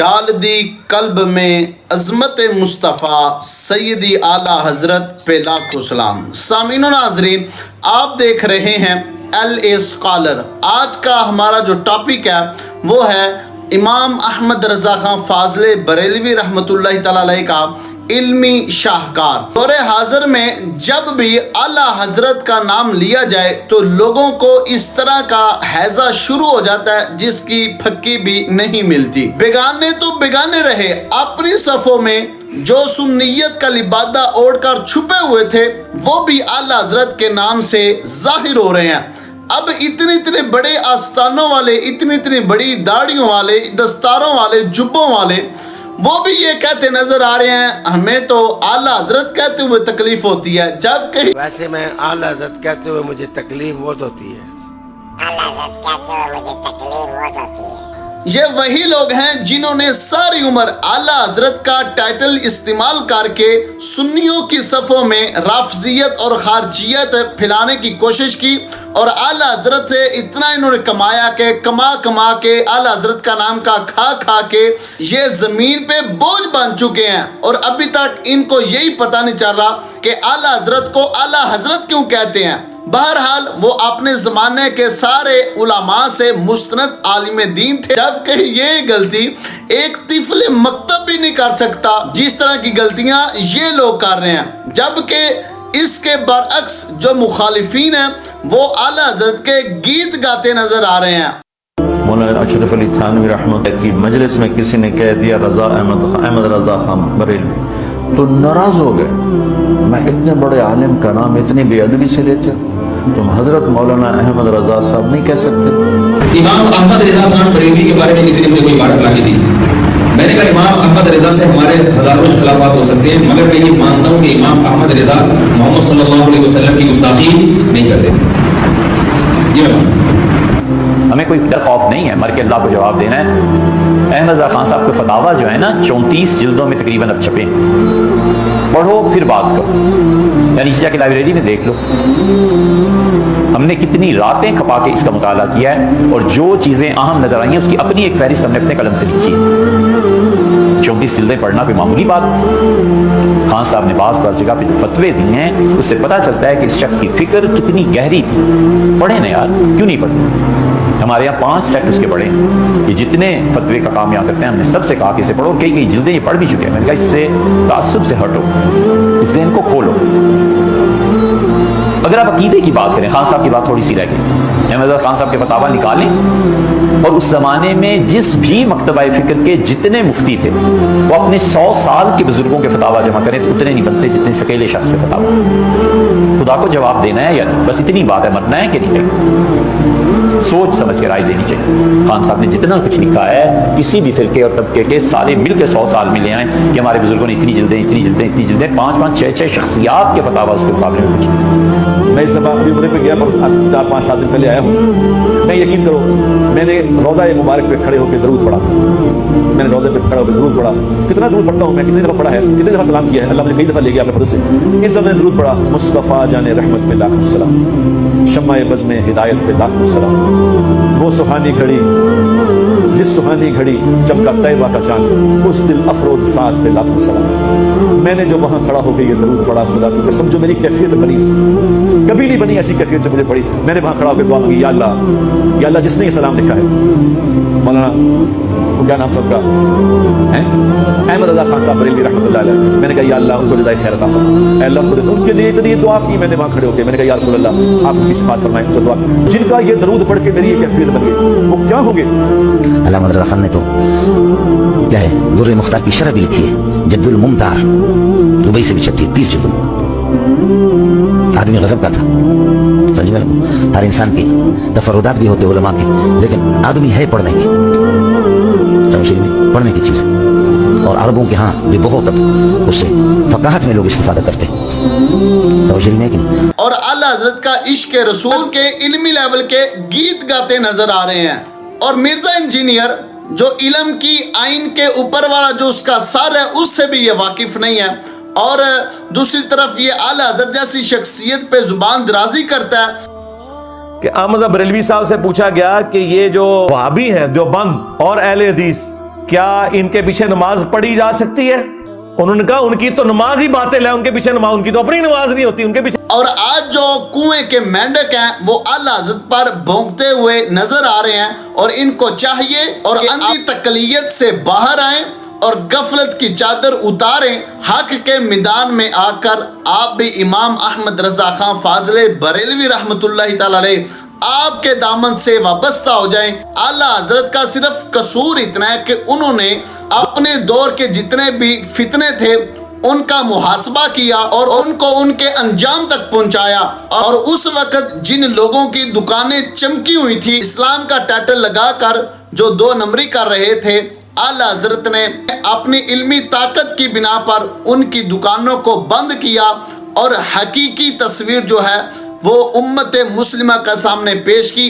ڈال دی قلب میں عظمت مصطفیٰ سیدی اعلیٰ حضرت پہ لاکھوں سلام۔ سامعین و ناظرین، آپ دیکھ رہے ہیں LA اسکالر۔ آج کا ہمارا جو ٹاپک ہے وہ ہے امام احمد رضا خان فاضل بریلوی رحمۃ اللہ تعالی علیہ کا علمی شاہکار۔ دور حاضر میں جب بھی اعلیٰ حضرت کا نام لیا جائے تو لوگوں کو اس طرح کا ہیضہ شروع ہو جاتا ہے جس کی پھکی بھی نہیں ملتی۔ بیگانے تو بیگانے رہے، اپنی صفوں میں جو سنیت کا لبادہ اوڑھ کر چھپے ہوئے تھے وہ بھی اعلیٰ حضرت کے نام سے ظاہر ہو رہے ہیں۔ اب اتنے بڑے آستانوں والے، اتنی بڑی داڑھیوں والے، دستاروں والے، جبوں والے، وہ بھی یہ کہتے نظر آ رہے ہیں ہمیں تو اعلیٰ حضرت کہتے ہوئے تکلیف ہوتی ہے، جبکہ ویسے میں اعلیٰ حضرت کہتے ہوئے مجھے تکلیف بہت ہوتی ہے۔ اعلیٰ حضرت کہتے ہوئے مجھے تکلیف بہت ہوتی ہے۔ یہ وہی لوگ ہیں جنہوں نے ساری عمر اعلیٰ حضرت کا ٹائٹل استعمال کر کے سنیوں کی صفوں میں رافضیت اور خارجیت پھیلانے کی کوشش کی، اور اعلیٰ حضرت سے اتنا انہوں نے کمایا کہ کما کے اعلیٰ حضرت کا نام کا کھا کے یہ زمین پہ بوجھ بن چکے ہیں، اور ابھی تک ان کو یہی پتہ نہیں چل رہا کہ اعلیٰ حضرت کو اعلیٰ حضرت کیوں کہتے ہیں۔ بہرحال وہ اپنے زمانے کے سارے علماء سے مستند عالم دین تھے، جبکہ یہ غلطی ایک طفل مکتب بھی نہیں کر سکتا جس طرح کی غلطیاں یہ لوگ کر رہے ہیں۔ جبکہ اس کے برعکس جو مخالفین ہیں وہ اعلیٰ حضرت کے گیت گاتے نظر آ رہے ہیں۔ مولانا اشرف علی تھانوی رحمۃ اللہ کی مجلس میں کسی نے کہہ دیا احمد رضا خان بریلوی، تو ناراض ہو گئے، میں اتنے بڑے عالم کا نام اتنی بے ادبی سے لیتے، تم حضرت مولانا احمد رضا صاحب نہیں کہہ سکتے؟ امام احمد رضا خان بریلوی کے بارے میں کسی نے مجھے کوئی عبارت لا کے دی، میں نے کہا امام احمد رضا سے ہمارے ہزاروں اختلافات ہو سکتے ہیں، مگر میں یہ مانتا ہوں کہ امام احمد رضا محمد صلی اللہ علیہ وسلم کی گستاخی نہیں کرتے تھے۔ یہ میں مانتا ہوں۔ ہمیں کوئی ڈر خوف نہیں ہے، مر کے اللہ کو جواب دینا ہے۔ احمد رضا خان صاحب کے فتاوا جو ہے نا 34 جلدوں میں تقریباً اب چھپے، پڑھو پھر بات کرو، یا نیچے جا کے لائبریری میں دیکھ لو۔ ہم نے کتنی راتیں کھپا کے اس کا مطالعہ کیا ہے، اور جو چیزیں اہم نظر آئی ہیں اس کی اپنی ایک فہرست ہم نے اپنے قلم سے لکھی ہے۔ 34 جلدیں پڑھنا کوئی معمولی بات۔ خان صاحب نے بعض جگہ پہ جو فتوے دیے ہیں اس سے پتہ چلتا ہے کہ اس شخص کی فکر کتنی گہری تھی۔ پڑھیں نا یار، کیوں نہیں پڑھتے؟ ہمارے یہاں 5 سیٹ اس کے پڑھے، یہ جتنے فتوے کا کام یہاں کرتے ہیں ہم نے سب سے کہا کہ اسے پڑھو، کئی جلدیں یہ پڑھ بھی چکے ہیں۔ میں نے کہا اس سے تعصب سے ہٹو، اس ذہن کو کھولو۔ اگر آپ عقیدے کی بات کریں، خان صاحب کی بات تھوڑی سی رہ گئی، احمد رضا خان صاحب کے فتاوا نکالیں اور اس زمانے میں جس بھی مکتبہ فکر کے جتنے مفتی تھے وہ اپنے 100 سال کے بزرگوں کے فتاوا جمع کریں تو اتنے نہیں بنتے جتنے اس اکیلے شخص سے فتاوا۔ خدا کو جواب دینا ہے یا بس اتنی بات ہے، مرنا ہے کہ نہیں، سوچ سمجھ کے رائے دینی چاہیے۔ خان صاحب نے جتنا کچھ لکھا ہے کسی بھی فرقے اور طبقے کے سارے مل کے 100 سال میں لے آئیں کہ ہمارے بزرگوں نے اتنی جلدیں 5 6 شخصیات کے فتاوا اس کے مقابلے میں کچھ۔ میں اس دفعہ اپنی عمرے پہ گیا، 4-5 7 دن پہلے آیا ہوں۔ میں یقین کرو میں نے روضہ مبارک پہ کھڑے ہو کے درود پڑھا، میں نے روضے پہ کھڑے ہو کے درود پڑھا۔ کتنا درود پڑھتا ہوں میں، کتنی دفعہ پڑھا ہے، کتنی دفعہ سلام کیا ہے، اللہ مجھے کئی دفعہ لے گیا اپنے فضل سے۔ اس دفعہ میں نے درود پڑھا، مصطفیٰ جان رحمت پہ لاکھوں سلام، شمع بزم ہدایت پہ لاکھوں سلام، وہ سہانی گھڑی جس سہانی گھڑی چمکا طیبہ کا چاند، اس دل افروز ساتھ پہ لاکھوں سلام۔ میں نے جو وہاں کھڑا ہو کے یہ درود پڑھا، خدا کی قسم جو میری کیفیت بنی کبھی نہیں بنی ایسی کیفیت جو مجھے پڑھی، میں نے وہاں کھڑا ہو کے دعا مانگی، یا اللہ جس نے یہ سلام لکھا ہے، مولانا وہ کیا نام سب کا احمد رضا خان صاحب بریلوی رحمۃ اللہ علیہ، میں نے کہا یا اللہ ان کو رضائے خیر عطا فرما، اے اللہ ان کے لیے اتنی دعا کی میں نے وہاں کھڑے ہو کے، میں نے کہا یا رسول اللہ آپ ان کی شفاعت فرمائیں، تو دعا جن کا یہ درود پڑھ کے میری یہ کیفیت بن گئی وہ کیا ہوں گے۔ علامہ رضا خان نے تو کیا ہے در مختار کی شرح بھی لکھی ہے، جد الممتار، دبئی سے بھی چھپی 30 جلد۔ آدمی غضب کا تھا، سمجھ میں ہر انسان کے تفردات بھی ہوتے علماء کے، لیکن آدمی ہے پڑھنے کی، سمجھ میں پڑھنے کی چیز، اور عربوں کے ہاں بھی بہت اب اس سے فقاہت میں لوگ استفادہ کرتے ہیں، سمجھ میں کہ نہیں۔ اور اعلیٰ حضرت کا عشق رسول کے علمی لیول کے گیت گاتے نظر آ رہے ہیں، اور مرزا انجینئر جو علم کی آئین کے اوپر والا جو اس کا سر ہے اس سے بھی یہ واقف نہیں ہے، اور دوسری طرف یہ اعلیٰ حضرت جیسی شخصیت پہ زبان درازی کرتا ہے۔ کہ احمد بریلوی صاحب سے پوچھا گیا کہ یہ جو وہابی ہیں دیوبند اور اہل حدیث کیا ان کے پیچھے نماز پڑھی جا سکتی ہے؟ انہوں نے کہا ان کی تو نماز ہی باطل ہے، ان کے پیچھے نماز، ان کی تو اپنی نماز نہیں ہوتی، ان کے پیچھے. اور آج جو کنویں کے مینڈک ہیں وہ اعلیٰ حضرت پر بھونکتے ہوئے نظر آ رہے ہیں، اور ان کو چاہیے اور اندھی تقلیت سے باہر آئیں اور غفلت کی چادر اتاریں، حق کے میدان میں آ کر آپ بھی امام احمد رضا خان فاضل بریلوی رحمۃ اللہ تعالی علیہ آپ کے دامن سے وابستہ ہو جائیں. اعلیٰ حضرت کا صرف قصور اتنا ہے کہ انہوں نے اپنے دور کے جتنے بھی فتنے تھے ان کا محاسبہ کیا اور ان کو ان کے انجام تک پہنچایا. اور اس وقت جن لوگوں کی دکانیں چمکی ہوئی تھی اسلام کا ٹائٹل لگا کر جو 2 نمبری کر رہے تھے، اعلیٰ حضرت نے اپنی علمی طاقت کی بنا پر ان کی دکانوں کو بند کیا اور حقیقی تصویر جو ہے وہ امت مسلمہ کا سامنے پیش کی.